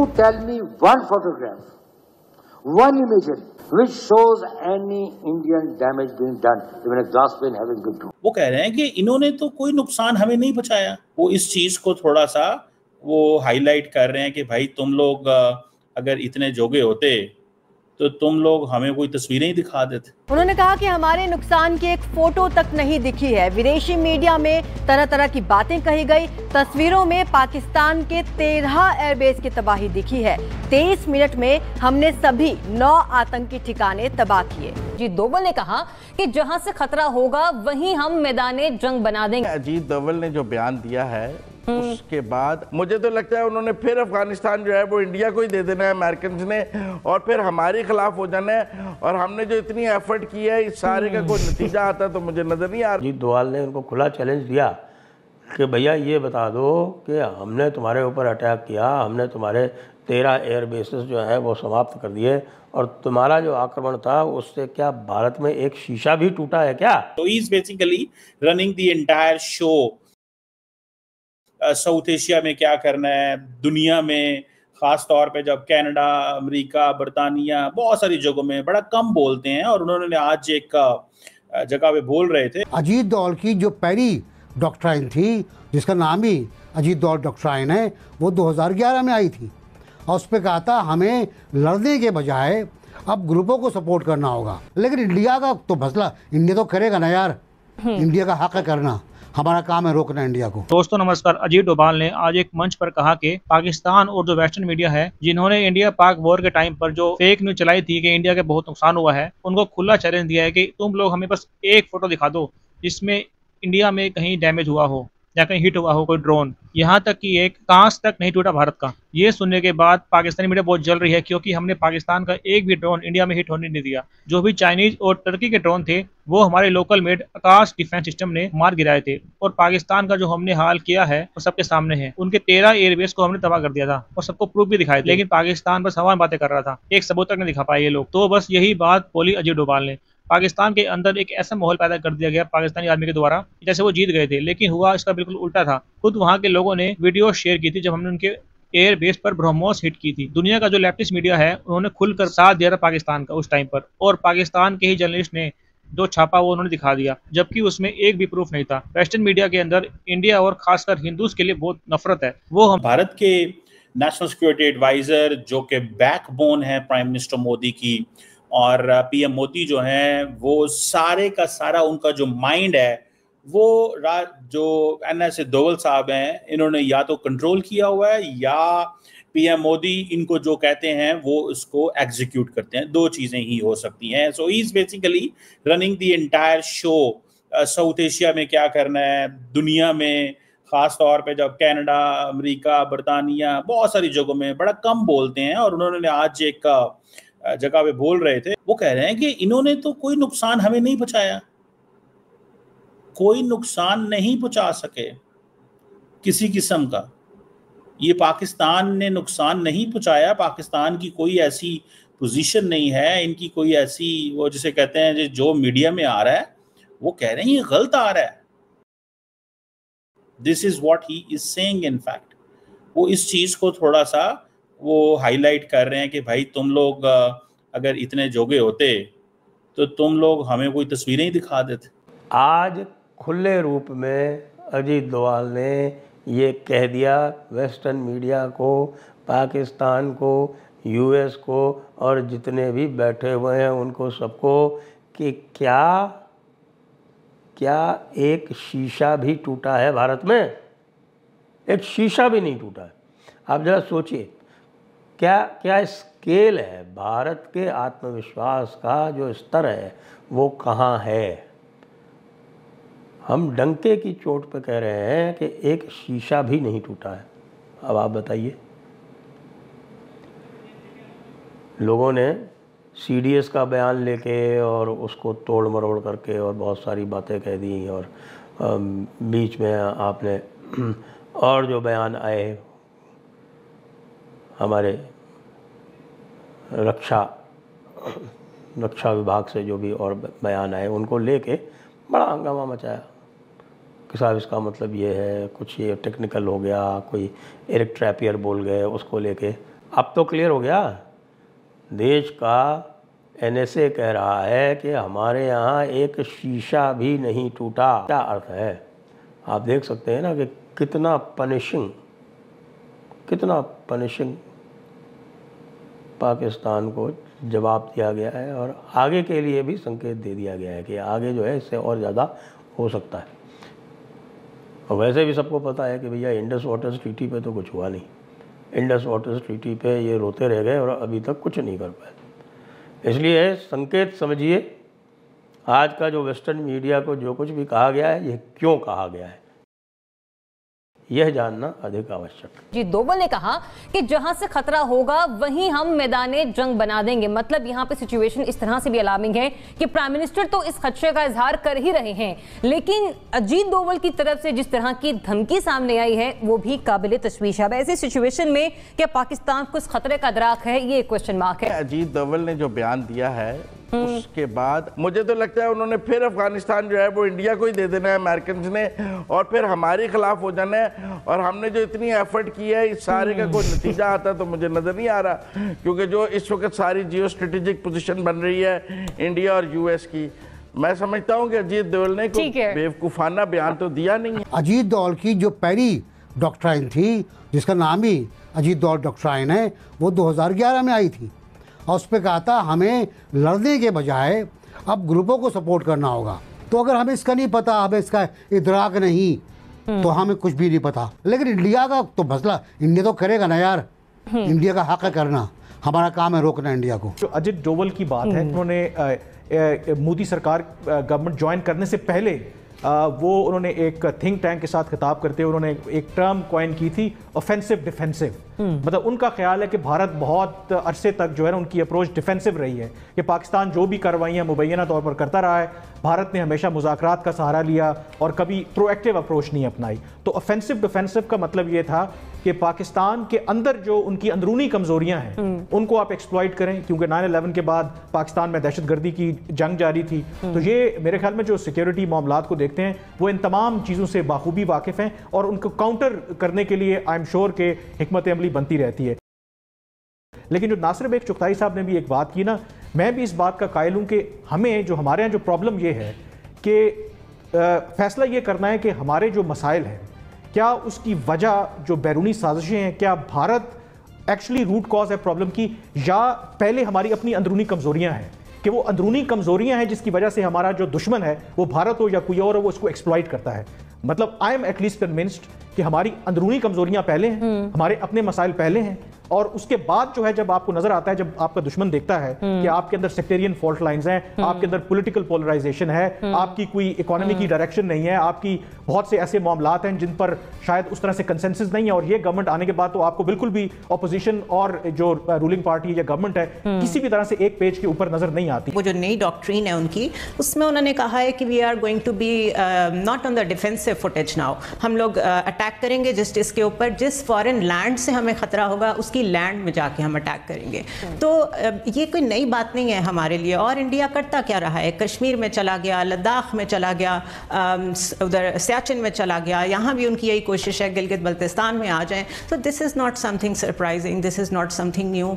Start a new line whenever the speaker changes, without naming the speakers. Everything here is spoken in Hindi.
you tell me one photograph, one image which shows any Indian damage being done, even a glass plane having been through?
वो कह रहे हैं कि इन्होंने तो कोई नुकसान हमें नहीं पहुंचाया। वो इस चीज को थोड़ा सा वो हाईलाइट कर रहे हैं कि भाई तुम लोग अगर इतने जोगे होते तो तुम लोग हमें कोई तस्वीरें ही दिखा देते।
उन्होंने कहा कि हमारे नुकसान की एक फोटो तक नहीं दिखी है। विदेशी मीडिया में तरह तरह की बातें कही गई। तस्वीरों में पाकिस्तान के 13 एयरबेस की तबाही दिखी है। 23 मिनट में हमने सभी 9 आतंकी ठिकाने तबाह किए।
अजीत डोभाल ने कहा कि जहां से खतरा होगा वहीं हम मैदाने जंग बना देंगे।
अजीत डोभाल ने जो बयान दिया है उसके बाद मुझे तो लगता है उन्होंने फिर अफगानिस्तान जो है वो इंडिया को ही दे देना है अमेरिकन ने, और फिर हमारे खिलाफ हो जाना है। और हमने जो इतनी एफर्ट की है इस सारे का कोई नतीजा आता तो मुझे नजर नहीं आ रहा।
अजीत डोभाल ने उनको खुला चैलेंज दिया कि भैया ये बता दो कि हमने तुम्हारे ऊपर अटैक किया, हमने तुम्हारे 13 एयर बेसेस जो है वो समाप्त कर दिए, और तुम्हारा जो आक्रमण था उससे क्या भारत में एक शीशा भी टूटा है क्या?
तो ही is basically running the entire show. South Asia में क्या करना है, दुनिया में खास तौर पे जब कनाडा, अमेरिका, बर्तानिया, बहुत सारी जगहों में बड़ा कम बोलते हैं, और उन्होंने आज एक जगह पे बोल रहे थे।
अजीत डोभाल की जो पहली डॉक्ट्राइन थी, जिसका नाम ही अजीत डोभाल डॉक्ट्राइन है, वो 2011 में आई थी, और उस पर कहा था हमें लड़ने के बजाय अब ग्रुपों को सपोर्ट करना होगा। लेकिन इंडिया का तो फैसला इंडिया तो करेगा ना यार, इंडिया का हक है करना, हमारा काम है रोकना इंडिया को।
दोस्तों नमस्कार। अजीत डोभाल ने आज एक मंच पर कहा कि पाकिस्तान और जो वेस्टर्न मीडिया है जिन्होंने इंडिया पाक वॉर के टाइम पर जो फेक न्यूज चलाई थी कि इंडिया के बहुत नुकसान हुआ है, उनको खुला चैलेंज दिया है कि तुम लोग हमें बस एक फोटो दिखा दो जिसमें इंडिया में कहीं डैमेज हुआ हो या कहीं हिट हुआ हो कोई ड्रोन, यहाँ तक कि एक कांच तक नहीं टूटा भारत का। ये सुनने के बाद पाकिस्तानी मीडिया बहुत जल रही है, क्योंकि हमने पाकिस्तान का एक भी ड्रोन इंडिया में हिट होने नहीं दिया। जो भी चाइनीज और टर्की के ड्रोन थे वो हमारे लोकल मेड आकाश डिफेंस सिस्टम ने मार गिराए थे, और पाकिस्तान का जो हमने हाल किया है वो सबके सामने है। उनके 13 एयरबेस को हमने तबाह कर दिया था और सबको प्रूफ भी दिखाए थे, लेकिन पाकिस्तान बस हवा में बातें कर रहा था, एक सबूत तक नहीं दिखा पाए ये लोग। तो बस यही बात बोली अजीत डोभाल ने। पाकिस्तान के अंदर एक ऐसा माहौल पैदा कर दिया गया पाकिस्तानी आर्मी के द्वारा जैसे वो जीत गए थे, लेकिन हुआ इसका बिल्कुल उल्टा था। खुद वहां के लोगों ने वीडियो शेयर की थी जब हमने उनके एयर बेस पर ब्रह्मोस हिट की थी। दुनिया का जो लेफ्टिस्ट मीडिया है उन्होंने खुलकर साथ दिया था पाकिस्तान का उस टाइम पर, और पाकिस्तान के ही जर्नलिस्ट ने जो छापा वो उन्होंने दिखा दिया, जबकि उसमें एक भी प्रूफ नहीं था। वेस्टर्न मीडिया के अंदर इंडिया और खासकर हिंदूज के लिए बहुत नफरत है। वो हम
भारत के नेशनल सिक्योरिटी एडवाइजर जो कि बैकबोन है प्राइम मिनिस्टर मोदी की, और पीएम मोदी जो हैं वो सारे का सारा उनका जो माइंड है वो जो एनएस डोभाल साहब हैं इन्होंने या तो कंट्रोल किया हुआ है या पीएम मोदी इनको जो कहते हैं वो इसको एग्जीक्यूट करते हैं। दो चीजें ही हो सकती हैं। So he is basically running the entire show. South Asia में क्या करना है, दुनिया में खास तौर पे जब कनाडा, अमेरिका, बर्तानिया, बहुत सारी जगहों में बड़ा कम बोलते हैं, और उन्होंने आज एक जगह पे बोल रहे थे। वो कह रहे हैं कि इन्होंने तो कोई नुकसान हमें नहीं पहुंचाया, कोई नुकसान नहीं पहुंचा सके किसी किस्म का। ये पाकिस्तान ने नुकसान नहीं पहुंचाया, पाकिस्तान की कोई ऐसी पोजीशन नहीं है, इनकी कोई ऐसी वो जिसे कहते हैं जो मीडिया में आ रहा है वो कह रहे हैं ये गलत आ रहा है। This is what he is saying. In fact वो इस चीज को थोड़ा सा वो हाईलाइट कर रहे हैं कि भाई तुम लोग अगर इतने जोगे होते तो तुम लोग हमें कोई तस्वीरें ही दिखा देते।
आज खुले रूप में अजीत डोभाल ने ये कह दिया वेस्टर्न मीडिया को, पाकिस्तान को, यूएस को और जितने भी बैठे हुए हैं उनको सबको कि क्या एक शीशा भी टूटा है भारत में? एक शीशा भी नहीं टूटा है। आप जरा सोचिए क्या स्केल है, भारत के आत्मविश्वास का जो स्तर है वो कहाँ है। हम डंके की चोट पे कह रहे हैं कि एक शीशा भी नहीं टूटा है। अब आप बताइए, लोगों ने सीडीएस का बयान लेके और उसको तोड़ मरोड़ करके और बहुत सारी बातें कह दी, और बीच में आपने और जो बयान आए हमारे रक्षा विभाग से जो भी और बयान आए उनको लेके बड़ा हंगामा मचाया कि साहब इसका मतलब ये है, कुछ ये टेक्निकल हो गया, कोई एरिक ट्रैपियर बोल गए, उसको लेके अब तो क्लियर हो गया। देश का NSA कह रहा है कि हमारे यहाँ एक शीशा भी नहीं टूटा। क्या अर्थ है? आप देख सकते हैं ना कि कितना पनिशिंग पाकिस्तान को जवाब दिया गया है, और आगे के लिए भी संकेत दे दिया गया है कि आगे जो है इससे और ज़्यादा हो सकता है। और वैसे भी सबको पता है कि भैया इंडस वाटर्स ट्रीटी पे तो कुछ हुआ नहीं। इंडस वाटर्स ट्रीटी पे ये रोते रह गए और अभी तक कुछ नहीं कर पाए। इसलिए संकेत समझिए, आज का जो वेस्टर्न मीडिया को जो कुछ भी कहा गया है, ये क्यों कहा गया है, यह जानना अधिक आवश्यक है।
जी, डोवल ने कहा कि जहां से खतरा होगा वहीं हम मैदाने जंग बना देंगे। मतलब यहां पे सिचुएशन इस तरह से भी अलार्मिंग है कि प्राइम मिनिस्टर तो इस खदशे का इजहार कर ही रहे हैं, लेकिन अजीत डोवल की तरफ से जिस तरह की धमकी सामने आई है वो भी काबिले तशवीश है। ऐसी सिचुएशन में क्या पाकिस्तान को इस खतरे का अदराक है, ये क्वेश्चन मार्क है।
अजीत डोवल ने जो बयान दिया है उसके बाद मुझे तो लगता है उन्होंने फिर अफगानिस्तान जो है वो इंडिया को ही दे देना है अमेरिकन ने, और फिर हमारे खिलाफ हो जाना है। और हमने जो इतनी एफर्ट की है, इस सारे का कोई नतीजा आता तो मुझे नजर नहीं आ रहा, क्योंकि जो इस वक्त सारी जियो स्ट्रेटेजिक पोजीशन बन रही है इंडिया और यूएस की, मैं समझता हूँ कि अजीत डोवल ने कोई बेवकूफाना बयान तो दिया नहीं है।
अजीत डोवल की जो पहली डॉक्ट्राइन थी, जिसका नाम ही अजीत डोवल डॉक्ट्राइन है, वो 2011 में आई थी, और उस पर कहा था हमें लड़ने के बजाय अब ग्रुपों को सपोर्ट करना होगा। तो अगर हमें इसका नहीं पता, हमें इसका इदराक नहीं, तो हमें कुछ भी नहीं पता। लेकिन इंडिया का तो मसला इंडिया तो करेगा ना यार, इंडिया का हक है करना, हमारा काम है रोकना इंडिया को।
जो अजीत डोवल की बात है, उन्होंने मोदी सरकार गवर्नमेंट ज्वाइन करने से पहले वो उन्होंने एक थिंक टैंक के साथ खिताब करते हुए उन्होंने एक टर्म कॉइन की थी, ऑफेंसिव डिफेंसिव। मतलब उनका ख्याल है कि भारत बहुत अरसे तक जो है ना उनकी अप्रोच डिफेंसिव रही है कि पाकिस्तान जो भी कार्रवाइयाँ मुबैना तौर पर करता रहा है, भारत ने हमेशा मुज़ाकरात का सहारा लिया और कभी प्रोएक्टिव अप्रोच नहीं अपनाई। तो ऑफेंसिव डिफेंसिव का मतलब ये था कि पाकिस्तान के अंदर जो उनकी अंदरूनी कमजोरियां हैं उनको आप एक्सप्लॉइट करें, क्योंकि 9/11 के बाद पाकिस्तान में दहशतगर्दी की जंग जारी थी। तो ये मेरे ख्याल में जो सिक्योरिटी मामलात को देखते हैं वो इन तमाम चीज़ों से बाखूबी वाकिफ़ हैं, और उनको काउंटर करने के लिए आई एम श्योर के हिकमत अमली बनती रहती है। लेकिन जो नासिर बेग चुगताई साहब ने भी एक बात की ना, मैं भी इस बात का कायल हूँ कि हमें जो हमारे यहाँ जो प्रॉब्लम ये है कि फैसला ये करना है कि हमारे जो मसाइल हैं, क्या उसकी वजह जो बैरूनी साजिशें हैं, क्या भारत एक्चुअली रूट कॉज है प्रॉब्लम की, या पहले हमारी अपनी अंदरूनी कमजोरियां हैं कि वो अंदरूनी कमजोरियां हैं जिसकी वजह से हमारा जो दुश्मन है वो भारत हो या कोई और हो, वो उसको एक्सप्लॉइट करता है। मतलब आई एम एटलीस्ट कन्विंस्ड कि हमारी अंदरूनी कमजोरियां पहले हैं, हमारे अपने मसाइल पहले हैं, और उसके बाद जो है जब आपको नजर आता है, जब आपका दुश्मन देखता है कि आपके अंदर सेक्टेरियन फॉल्ट लाइंस हैं, आपके अंदर पॉलिटिकल पोलराइजेशन है, आपकी कोई इकोनॉमी की डायरेक्शन नहीं है, आपकी बहुत से ऐसे मामलात हैं जिन पर शायद उस तरह से कंसेंसस नहीं है, और ये गवर्नमेंट आने के बाद तो आपको बिल्कुल भी ऑपोजिशन और जो रूलिंग पार्टी या गवर्नमेंट है किसी भी तरह से एक पेज के ऊपर नजर नहीं आती।
वो जो नई डॉक्ट्रीन है उनकी, उसमें उन्होंने कहा है कि we are going to be not on the defensive footage now, हम लोग अटैक करेंगे जस्टिस के ऊपर, जिस फॉरेन लैंड से हमें खतरा होगा उसकी लैंड में जाके हम अटैक करेंगे। तो ये कोई नई बात नहीं है हमारे लिए। और इंडिया करता क्या रहा है, कश्मीर में चला गया, लद्दाख में चला गया, उधर सियाचिन में चला गया, यहाँ भी उनकी यही कोशिश है गिलगित बल्तिस्तान में आ जाए। तो this is not something surprising, this is not something new.